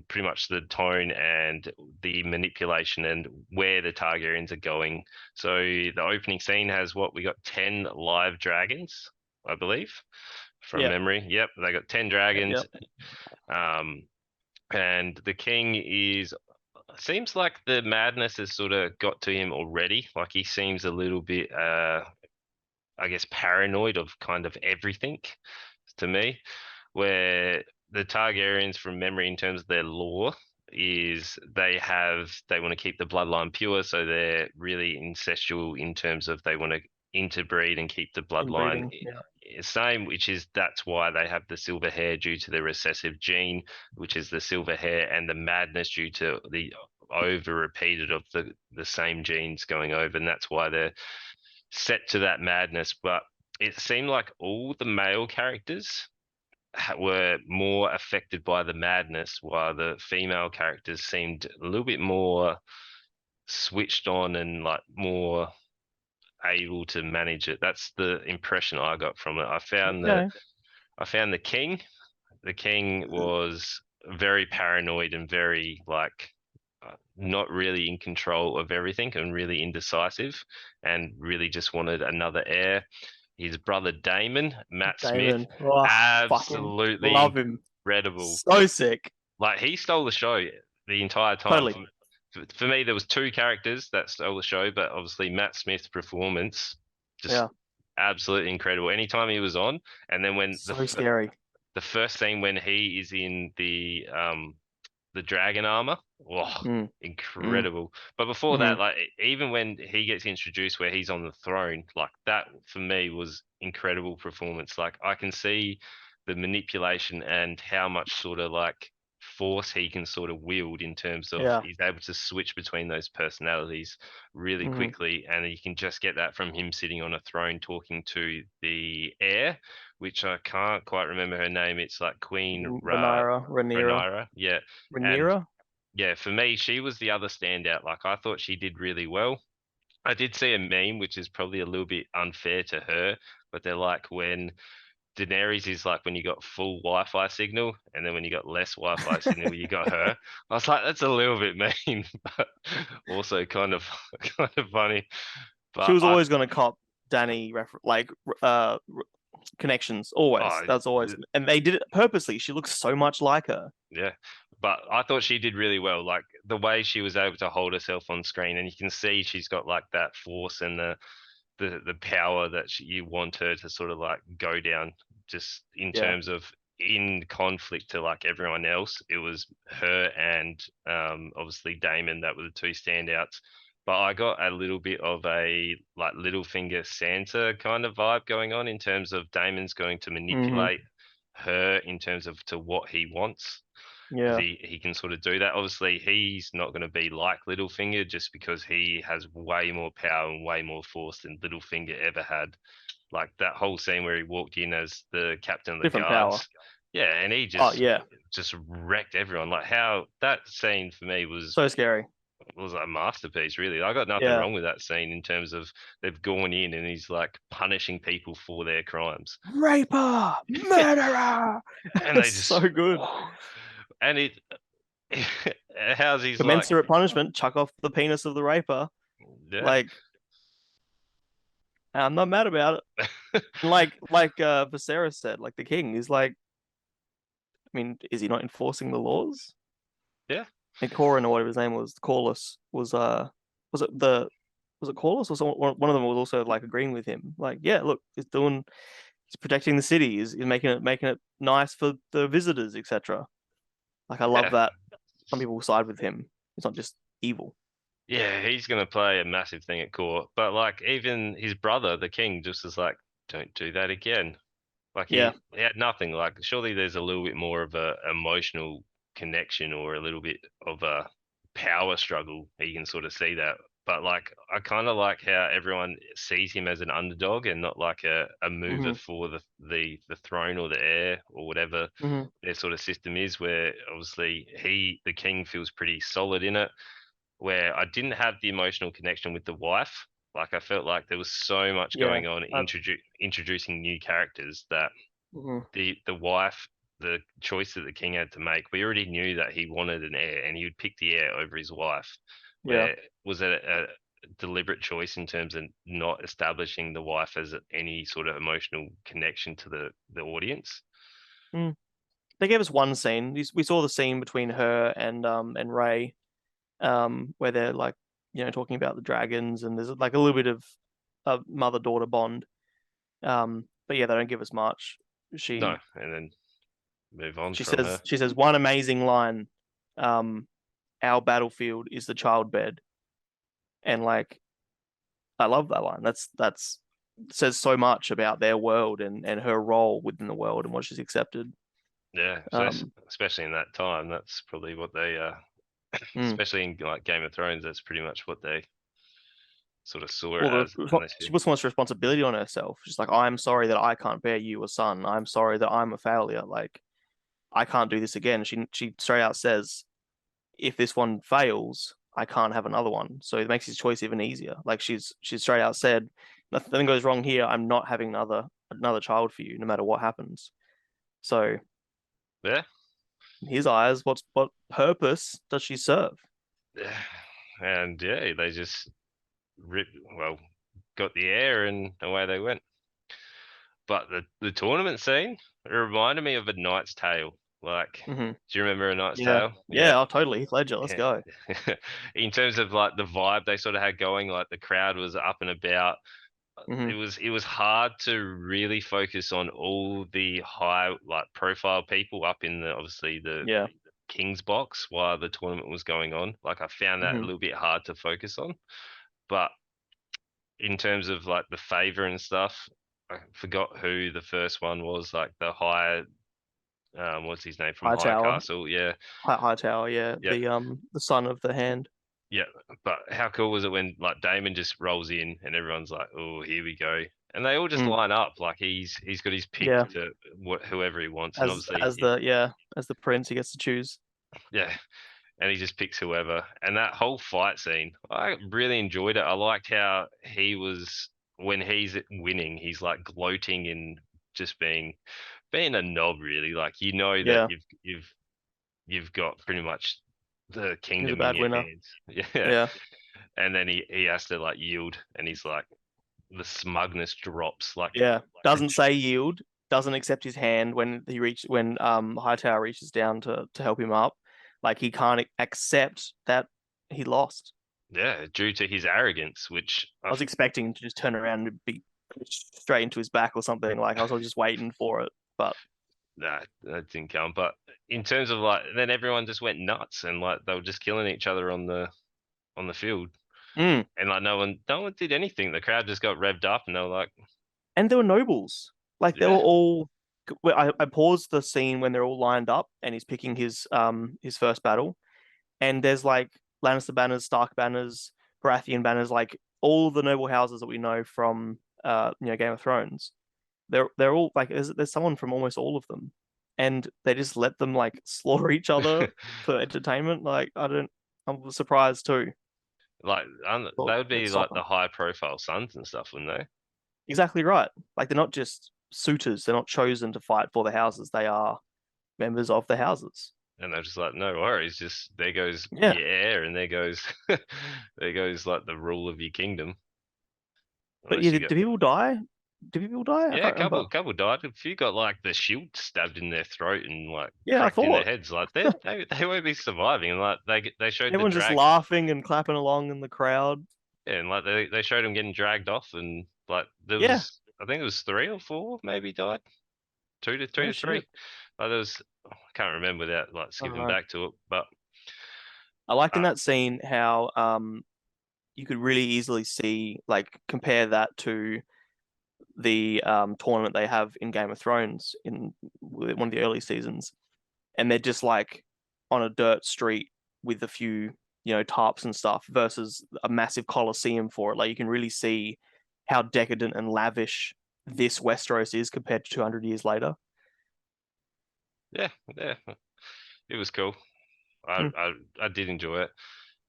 pretty much the tone and the manipulation and where the Targaryens are going. So the opening scene has what we got 10 live dragons, I believe, from Yep. memory. Yep, they got 10 dragons. Yep. And the king is seems like the madness has sort of got to him already. Like he seems a little bit I guess paranoid of kind of everything to me, where the Targaryens, from memory, in terms of their lore, is they want to keep the bloodline pure, so they're really incestual in terms of they want to interbreed and keep the bloodline Inbreeding. Yeah. same, which is that's why they have the silver hair due to the recessive gene, which is the silver hair, and the madness due to the over repeated of the same genes going over, and that's why they're set to that madness. But it seemed like all the male characters were more affected by the madness, while the female characters seemed a little bit more switched on and like more able to manage it. That's the impression I got from it. Okay. I found the king. The king was very paranoid and very like not really in control of everything and really indecisive, and really just wanted another heir. His brother Damon, Matt Smith, Damon. Oh, fucking absolutely love him. incredible. So sick. Like he stole the show the entire time. Totally. For me, there was two characters that stole the show, but obviously Matt Smith's performance just Yeah. absolutely incredible. Anytime he was on, and then when So scary. the first scene when he is in the dragon armor, oh, Mm. Mm. incredible. But before Hmm. that, like even when he gets introduced where he's on the throne, like that for me was incredible performance. Like I can see the manipulation and how much sort of like force he can sort of wield in terms of Yeah. he's able to switch between those personalities really Mhm. quickly, and you can just get that from him sitting on a throne talking to the heir, which I can't quite remember her name. It's like Queen Rhaenyra. Rhaenyra, yeah. And Rhaenyra? yeah, for me, she was the other standout. Like I thought she did really well. I did see a meme, which is probably a little bit unfair to her, but they're like when Daenerys is like when you got full Wi-Fi signal, and then when you got less Wi-Fi signal, you got her. I was like, that's a little bit mean, but also kind of kind of funny. She But was always going to cop Danny connections. Always. oh, That's always, and they did it purposely. She looks so much like her. yeah, but I thought she did really well. Like the way she was able to hold herself on screen, and you can see she's got like that force and the power that you want her to sort of like go down. Just in Yeah. terms of in conflict to like everyone else, it was her and obviously Damon that were the two standouts. But I got a little bit of a like Littlefinger Santa kind of vibe going on in terms of Damon's going to Hmm. manipulate her in terms of to what he wants, because Yeah. he can sort of do that. Obviously, he's not going to be like Littlefinger just because he has way more power and way more force than Littlefinger ever had. Like that whole scene where he walked in as the captain of the Different power. guards, yeah, and he Oh just yeah. just wrecked everyone. Like how that scene for me So scary. was a masterpiece. Really, I got nothing Yeah. wrong with that scene in terms of they've gone in and he's like punishing people for their crimes, Raper, murderer. and they It's just so good. and it. How's he's like, Commensurate punishment. Chuck off the penis of the raper. yeah, Like I'm not mad about it. Viserys said, like the king is like, I mean, is he not enforcing the laws? yeah, And Corin or whatever his name was, Corlys was it the was it Corlys or someone? One of them was also like agreeing with him. Like, yeah, look, he's protecting the city. He's making it nice for the visitors, etc. Like, I love yeah. that some people side with him. He's not just evil. Yeah, he's going to play a massive thing at court. But like even his brother, the king, just is like, don't do that again. Like Yeah. he had nothing. Like surely there's a little bit more of a emotional connection or a little bit of a power struggle. You can sort of see that. But like I kind of like how everyone sees him as an underdog and not like a mover Hmm. for the throne or the heir or whatever Hmm. their sort of system is. Where obviously the king feels pretty solid in it, where I didn't have the emotional connection with the wife. Like I felt like there was so much Yeah. going on introducing new characters that Mhm. the wife, the choice that the king had to make, we already knew that he wanted an heir and he would pick the heir over his wife. Yeah. Where was it a deliberate choice in terms of not establishing the wife as any sort of emotional connection to the audience? Mm. They gave us one scene. We saw the scene between her and Ray, where they're like, talking about the dragons, and there's like a little bit of a mother-daughter bond. But yeah, they don't give us much. No, She and then move on she from says her. she says one amazing line. Um, our battlefield is the childbed, and like I love that line. That's says so much about their world and her role within the world and what she's accepted. Yeah, Um, especially in that time, that's probably what they mm. especially in like Game of Thrones, that's pretty much what they sort of saw it Well, as, unless she you. puts so much responsibility on herself. She's like, I'm sorry that I can't bear you a son. I'm sorry that I'm a failure. Like, I can't do this again. She straight out says, if this one fails, I can't have another one. So it makes his choice even easier. Like she's straight out said, nothing goes wrong here. I'm not having another child for you, no matter what happens. So Yeah, in his eyes, what purpose does she serve? yeah, and yeah, they just well, got the air and away they went. But the tournament scene, it reminded me of A Knight's Tale. Like, Hmm. do you remember A Knight's Yeah, Tale? Yeah, yeah. Oh, totally. Heath Ledger. Let's yeah. go. In terms of like the vibe they sort of had going, like the crowd was up and about. Hmm. It was hard to really focus on all the high like profile people up in the obviously the Yeah. King's box while the tournament was going on. Like I found that a Hmm. little bit hard to focus on. But in terms of like the favor and stuff, I forgot who the first one was, like the high what's his name from High High Tower, Castle? Yeah, High Tower, yeah, yeah, the son of the hand. yeah. But how cool was it when like Damon just rolls in and everyone's like, "Oh, here we go," and they all just Mm, line up like he's got his pick yeah, to whoever he wants, and obviously, as the prince, he gets to choose. yeah, and he just picks whoever. And that whole fight scene, I really enjoyed it. I liked how he was when he's winning, he's like gloating and just being a knob, really. Like you know that Yeah, you've got pretty much the he's a kingdom in bad your winner. hands. Yeah. Yeah, And then he has to like yield, and he's like the smugness drops. Like yeah. the Doesn't say yield. Doesn't accept his hand when Hightower reaches down to help him up. Like he can't accept that he lost. yeah, due to his arrogance, which I was expecting him to just turn around and be straight into his back or something. Like I was just waiting for it, but nah, that didn't come. But in terms of like, then everyone just went nuts and like they were just killing each other on the field, mm. and like no one did anything. The crowd just got revved up, and they were like, And there were nobles. Like they were yeah, all. I paused the scene when they're all lined up and he's picking his first battle, and there's like Lannister banners, Stark banners, Baratheon banners, like all the noble houses that we know from Game of Thrones. They're all like there's someone from almost all of them, and they just let them like slaughter each other for entertainment. Like I'm surprised too. like Thought they would they'd be stop like them. the high profile sons and stuff, wouldn't they? Exactly right. Like they're not just suitors. They're not chosen to fight for the houses. They are members of the houses. And they're just like, no worries, just there goes Yeah. your heir, and there goes there goes like the rule of your kingdom. But Unless yeah, you do got people die? Do people die? I yeah, a can't remember. couple died. A few got like the shield stabbed in their throat and like Yeah, I cracked in their thought. heads. Like they won't be surviving. And like they showed the Everyone's just drag, laughing and clapping along in the crowd. yeah, and like they showed them getting dragged off, and like there Yeah. was I think it was three or four maybe died, two Oh to three. shit. Like there was I can't remember without like I don't skipping know. back to it, but I liked in uh, that scene how you could really easily see like compare that to the tournament they have in Game of Thrones in one of the early seasons, and they're just like on a dirt street with a few tarps and stuff versus a massive coliseum for it. Like you can really see how decadent and lavish this Westeros is compared to 200 years later. yeah, yeah, it was cool. I Mm. I I did enjoy it.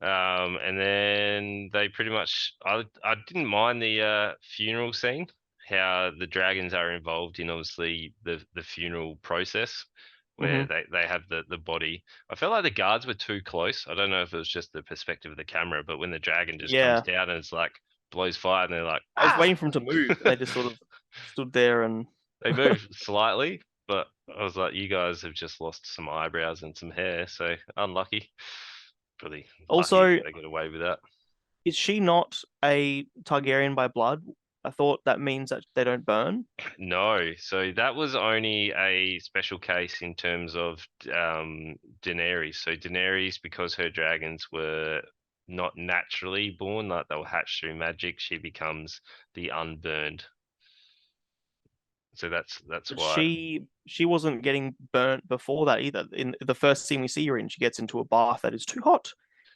And then they pretty much, I didn't mind the funeral scene, how the dragons are involved in obviously the funeral process, where Hmm. they have the body. I felt like the guards were too close. I don't know if it was just the perspective of the camera, but when the dragon just comes Yeah, down and it's like blows fire, and they're like, I was ah, waiting for him to move, and they just sort of stood there and they move slightly, but I was like, you guys have just lost some eyebrows and some hair, so unlucky. Pretty lucky also, they get away with that. is she not a Targaryen by blood? I thought that means that they don't burn. No, so that was only a special case in terms of Daenerys. So Daenerys, because her dragons were not naturally born, like they were hatched through magic, she becomes the unburned. So that's But why. she wasn't getting burnt before that either. In the first scene we see her in, she gets into a bath that is too hot,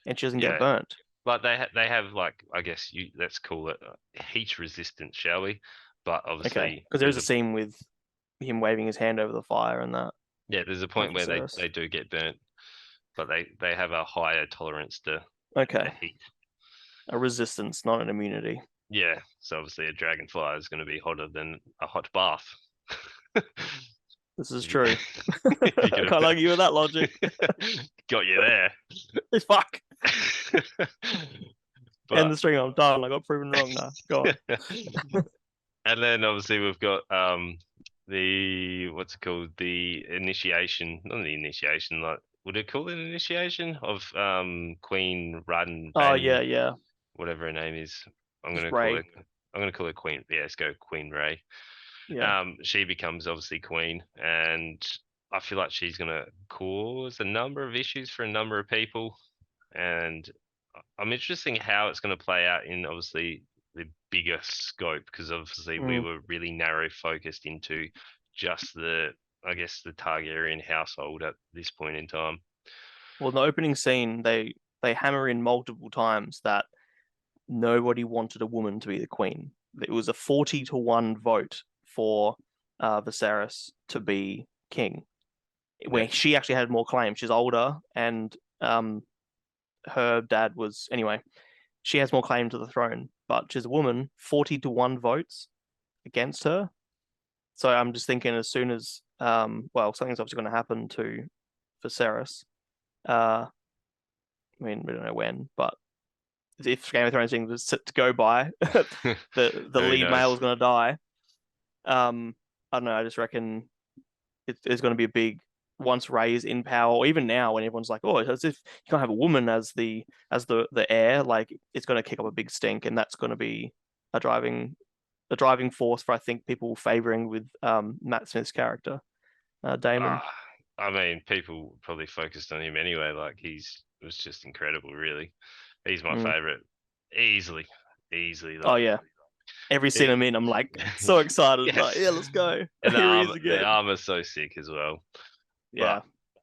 and she doesn't get Yeah, burnt. but they have like I guess you let's call it heat resistance, shall we? But Okay, obviously because there's there's a a scene with him waving his hand over the fire and that yeah there's a for point where Viserys. they do get burnt, but they have a higher tolerance to Okay, heat. a resistance, not an immunity. Yeah, so obviously a dragonfly is going to be hotter than a hot bath. This is If you, true. if you I could can't argue with that logic. have got you there. Fuck. End But the string. I'm done. I got proven wrong now. Go and then obviously we've got the what's it called? The initiation, not the initiation, like would it call it an initiation of Queen Raden Oh yeah, Bane, yeah. whatever her name is. I'm Just gonna call it Ray. I'm gonna call it Queen. Yeah, let's go Queen Ray. Yeah. She becomes obviously queen, and I feel like she's going to cause a number of issues for a number of people. And I'm interested in how it's going to play out in obviously the bigger scope, because obviously we Mm. were really narrow focused into just the I guess, the Targaryen household at this point in time. Well, in the opening scene, they hammer in multiple times that nobody wanted a woman to be the queen. It was a 40-1 vote for Viserys to be king, where Yeah. she actually had more claim. She's older, and her dad was anyway. She has more claim to the throne, but she's a woman. 40-1 votes against her. So I'm just thinking, as soon as something's obviously going to happen to Viserys. I mean, we don't know when, but if Game of Thrones thing was to go by, the Who lead male knows? is going to die. I don't know. I just reckon it's going to be a big once Rey is in power, or even now when everyone's like, oh, it's as if you can't have a woman as the heir. Like it's going to kick up a big stink, and that's going to be a driving force for I think people favoring with Matt Smith's character, Damon. Ah, I mean, people probably focused on him anyway. Like was just incredible, really. He's my Mm. favorite, easily, easily. Oh Like, yeah, every scene it, I'm in, I'm like so excited. Like, yeah, yes, let's go. and Here he is the again. armor's so sick as well. But Yeah.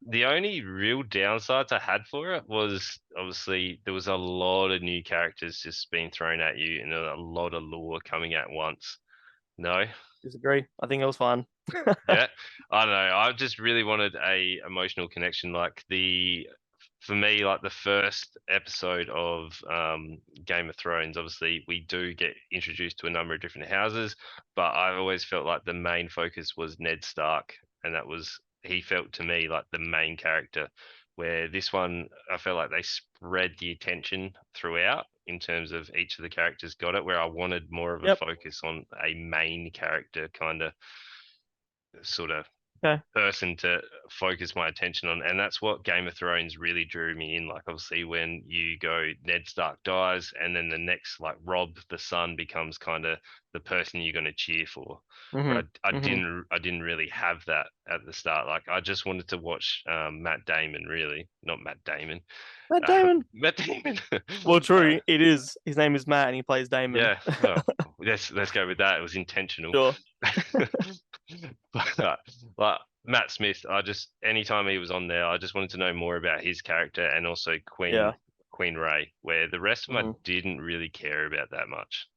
the only real downsides I had for it was obviously there was a lot of new characters just being thrown at you and a lot of lore coming at once. No? Disagree. I think it was fun. Yeah. I don't know. I just really wanted a emotional connection. For me, like the first episode of Game of Thrones, obviously we do get introduced to a number of different houses, but I always felt like the main focus was Ned Stark, and he felt to me like the main character. Where this one, I felt like they spread the attention throughout in terms of each of the characters got it, where I wanted more of a Yep. focus on a main character kind of sort of Okay. person to focus my attention on, and that's what Game of Thrones really drew me in. Like obviously when you go Ned Stark dies and then the next, like, Rob the son becomes kind of the person you're going to cheer for, where hmm I hmm didn't really have that at the start. Like I just wanted to watch Matt Damon, really, not Matt Damon. Matt Damon. Matt Damon. Well, true. It is. His name is Matt, and he plays Damon. Yeah, well, let's go with that. It was intentional. Sure. But, like Matt Smith, I just anytime he was on there, I just wanted to know more about his character and also Yeah. Queen Ray, where the rest of them I hmm didn't really care about that much.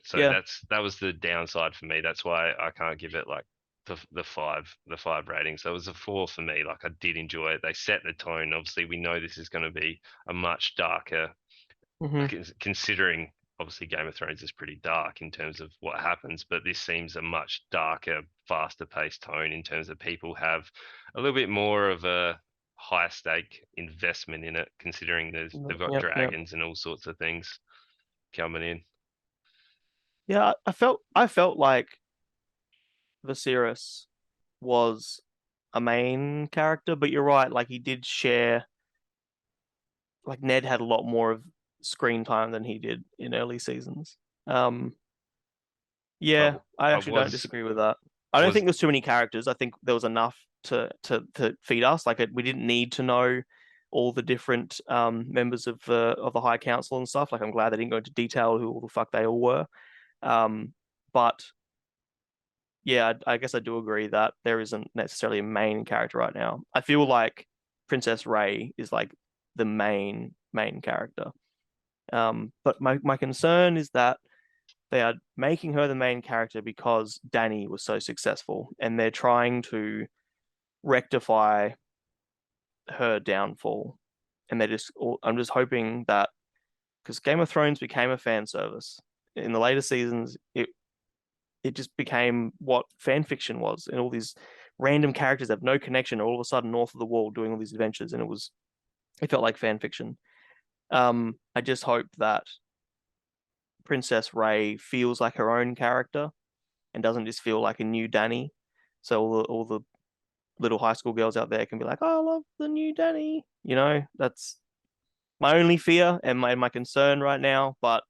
So Yeah. that was the downside for me. That's why I can't give it like the five rating. So it was a 4 for me. Like I did enjoy it. They set the tone. Obviously, we know this is going to be a much darker, hmm considering obviously Game of Thrones is pretty dark in terms of what happens, but this seems a much darker, faster paced tone in terms of people have a little bit more of a high stake investment in it, considering they've got Yep. Yep. dragons and all sorts of things coming in. Yeah. I felt like Viserys was a main character, but you're right. Like he did share. Like Ned had a lot more of screen time than he did in early seasons. Um, But yeah, I but actually don't disagree with that. I don't was think there's too many characters. I think there was enough to feed us. Like we didn't need to know all the different members of the High Council and stuff. Like I'm glad they didn't go into detail who all the fuck they all were. But yeah, I guess I do agree that there isn't necessarily a main character right now. I feel like Princess Rey is like the main character. But my concern is that they are making her the main character because Dany was so successful, and they're trying to rectify her downfall. And I'm just hoping that because Game of Thrones became a fan service in the later seasons, it just became what fan fiction was, and all these random characters have no connection, all of a sudden north of the wall doing all these adventures, and it felt like fan fiction. I just hope that Princess Rey feels like her own character and doesn't just feel like a new Dany. So all the little high school girls out there can be like, "Oh, I love the new Dany." You know, that's my only fear and my concern right now. But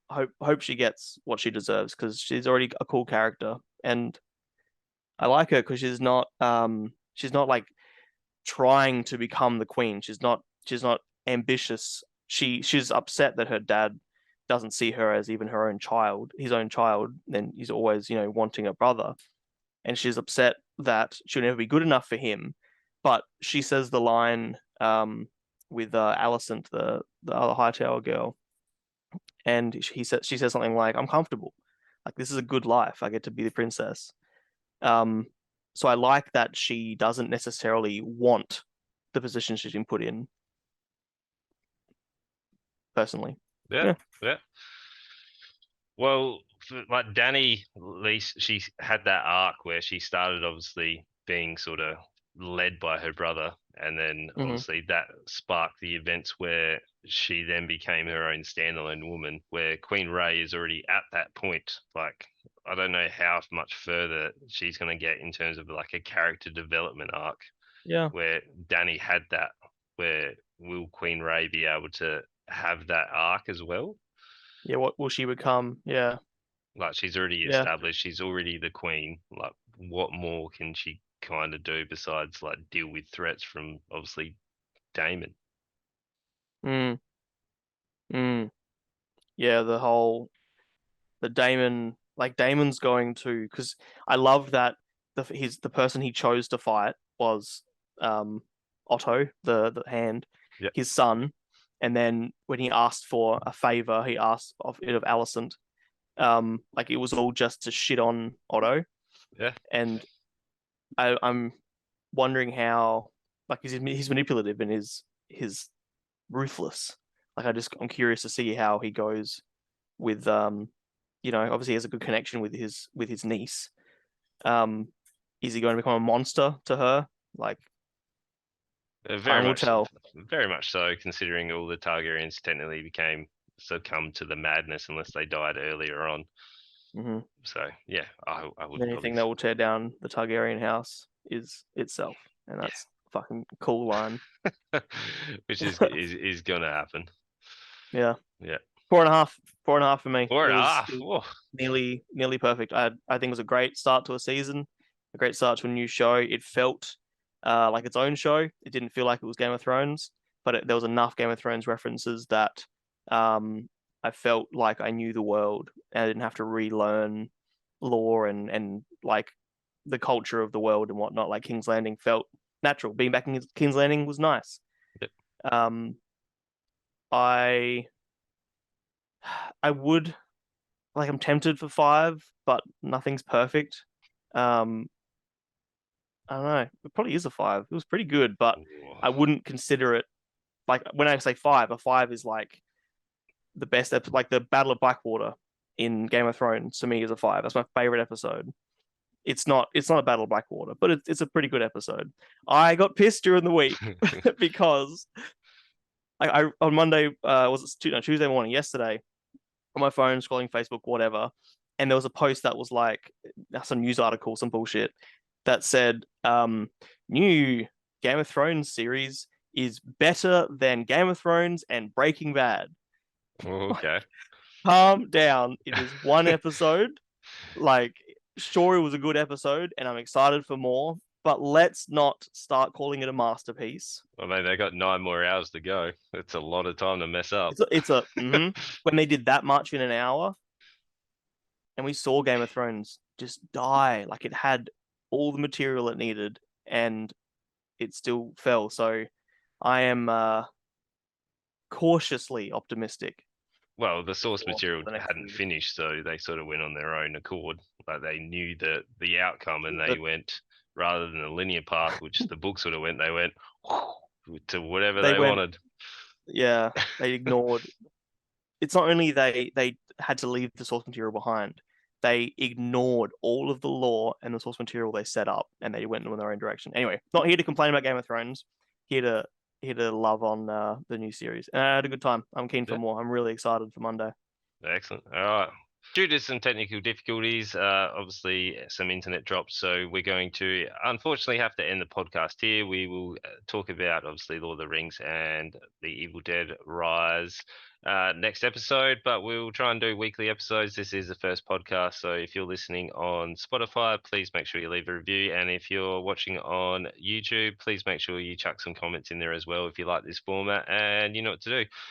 hope she gets what she deserves because she's already a cool character, and I like her because she's not like trying to become the queen. She's not ambitious. She's upset that her dad doesn't see her as even her own child, his own child. Then he's always wanting a brother, and she's upset that she'll never be good enough for him. But she says the line with Alicent, the other Hightower girl, and she says something like, "I'm comfortable. Like this is a good life. I get to be the princess." Um, so I like that she doesn't necessarily want the position she's been put in. Personally, Yeah. Well, like Dany, at least she had that arc where she started obviously being sort of led by her brother, and then obviously that sparked the events where she then became her own standalone woman. Where Queen Rey is already at that point. Like, I don't know how much further she's going to get in terms of like a character development arc. Yeah. Where Dany had that. Where will Queen Rey be able to have that arc as well? Yeah, what will she become? Yeah. Like, she's already established, she's already the queen. Like, what more can she kind of do besides like deal with threats from obviously Daemon? Mm. Mm. Yeah, the Daemon, like Daemon's going to, because I love that the person he chose to fight was Otto, the hand, Yeah. his son, and then when he asked for a favor, he asked of Alicent. Like it was all just to shit on Otto, Yeah. and I'm wondering how, like he's manipulative and his ruthless. Like I'm curious to see how he goes with obviously he has a good connection with his niece. Um, is he going to become a monster to her? Like Very time will much, tell. very much so. Considering all the Targaryens technically became succumbed to the madness unless they died earlier on. Mm-hmm. So yeah, I would Anything that will tear down the Targaryen house is itself, and that's a fucking cool line. which is gonna happen. Yeah. Yeah. 4.5, 4.5 for me. Four It and a was, half. it was Whoa. nearly perfect. I think it was a great start to a season, a great start to a new show. It felt like its own show. It didn't feel like it was Game of Thrones, but there was enough Game of Thrones references that I felt like I knew the world and I didn't have to relearn lore and like the culture of the world and whatnot. Like King's Landing felt natural. Being back in King's Landing was nice. Yep. I I would like I'm tempted for 5, but nothing's perfect. I don't know. It probably is a 5. It was pretty good, but I wouldn't consider it like when I say 5, a 5 is like the best episode, like the Battle of Blackwater in Game of Thrones to me is a 5. That's my favorite episode. It's not a Battle of Blackwater, but it's a pretty good episode. I got pissed during the week because I on Monday was it Tuesday morning yesterday on my phone scrolling Facebook whatever, and there was a post that was like some news article, some bullshit that said new Game of Thrones series is better than Game of Thrones and Breaking Bad. Okay. Calm down. It is one episode. Like, sure, it was a good episode, and I'm excited for more. But let's not start calling it a masterpiece. I mean, they got 9 more hours to go. It's a lot of time to mess up. When they did that much in an hour, and we saw Game of Thrones just die. Like it had all the material it needed, and it still fell. So I am cautiously optimistic. Well, the source For material the next hadn't season. finished, so they sort of went on their own accord. Like, they knew the outcome, and they went, rather than a linear path, which the book sort of went, they went to whatever They they went, wanted. yeah, they ignored. It's not only they had to leave the source material behind, they ignored all of the lore and the source material they set up, and they went in their own direction. Anyway, not here to complain about Game of Thrones. Here to love on the new series, and I had a good time. I'm keen for Yeah. more. I'm really excited for Monday. Excellent. All right. Due to some technical difficulties, obviously some internet drops, so we're going to unfortunately have to end the podcast here. We will talk about obviously Lord of the Rings and the Evil Dead Rise next episode, but we'll try and do weekly episodes. This is the first podcast, so if you're listening on Spotify, please make sure you leave a review, and if you're watching on YouTube, please make sure you chuck some comments in there as well if you like this format, and you know what to do.